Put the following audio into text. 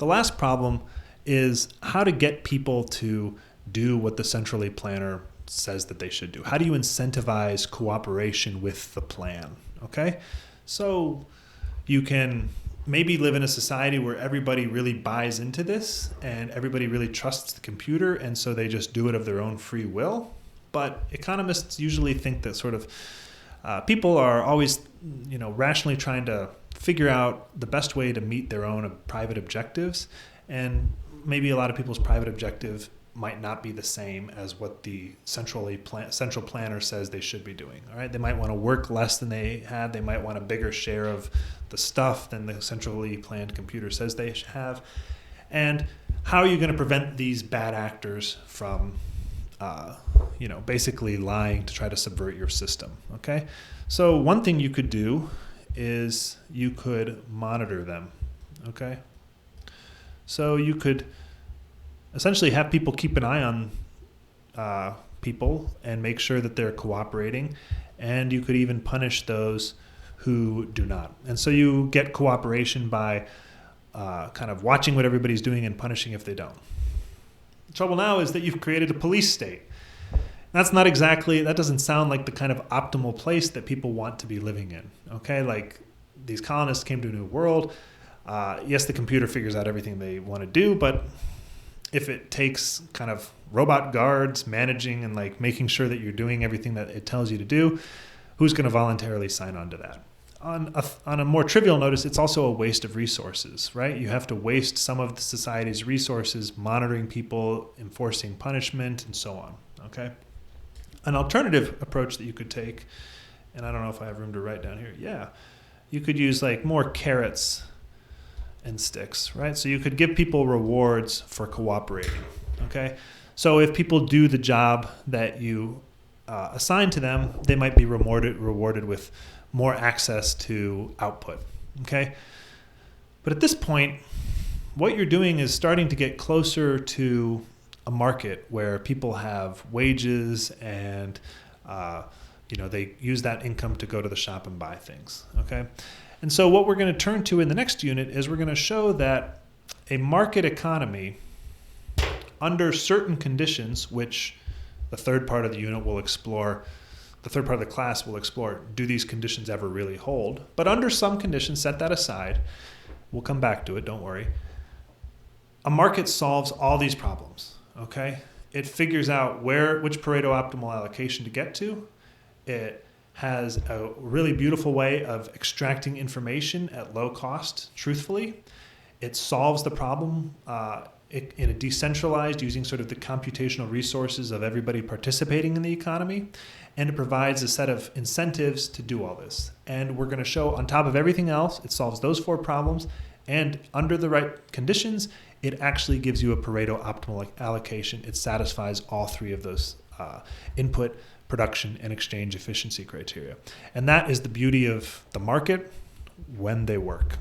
The last problem is how to get people to do what the centrally planner says that they should do. How do you incentivize cooperation with the plan? Okay, so you can maybe live in a society where everybody really buys into this and everybody really trusts the computer, and so they just do it of their own free will. But economists usually think that sort of people are always, rationally trying to figure out the best way to meet their own private objectives, and maybe a lot of people's private objective might not be the same as what the central planner says they should be doing. All right, they might want to work less than they had. They might want a bigger share of the stuff than the centrally planned computer says they should have. And how are you going to prevent these bad actors from, basically lying to try to subvert your system? Okay, so one thing you could do is you could monitor them. Okay, so you could essentially have people keep an eye on people and make sure that they're cooperating, and you could even punish those who do not. And so you get cooperation by kind of watching what everybody's doing and punishing if they don't. The trouble now is that you've created a police state. That doesn't sound like the kind of optimal place that people want to be living in. Okay, like these colonists came to a new world. Yes, the computer figures out everything they want to do, but if it takes kind of robot guards managing and like making sure that you're doing everything that it tells you to do, who's going to voluntarily sign on to that? On a more trivial notice, it's also a waste of resources, right? You have to waste some of the society's resources monitoring people, enforcing punishment, and so on, okay? An alternative approach that you could take, and I don't know if I have room to write down here. Yeah, you could use like more carrots and sticks, right? So you could give people rewards for cooperating, okay? So if people do the job that you assign to them, they might be rewarded with more access to output, okay? But at this point, what you're doing is starting to get closer to a market where people have wages and they use that income to go to the shop and buy things, okay? And so what we're going to turn to in the next unit is we're going to show that a market economy, under certain conditions, which the third part of the unit will explore, the third part of the class will explore, do these conditions ever really hold? But under some conditions, set that aside. We'll come back to it, don't worry. A market solves all these problems, okay? It figures out which Pareto optimal allocation to get to. It has a really beautiful way of extracting information at low cost, truthfully. It solves the problem in a decentralized, using sort of the computational resources of everybody participating in the economy. And it provides a set of incentives to do all this. And we're going to show, on top of everything else, it solves those 4 problems. And under the right conditions, it actually gives you a Pareto optimal allocation. It satisfies all 3 of those input, production, and exchange efficiency criteria. And that is the beauty of the market when they work.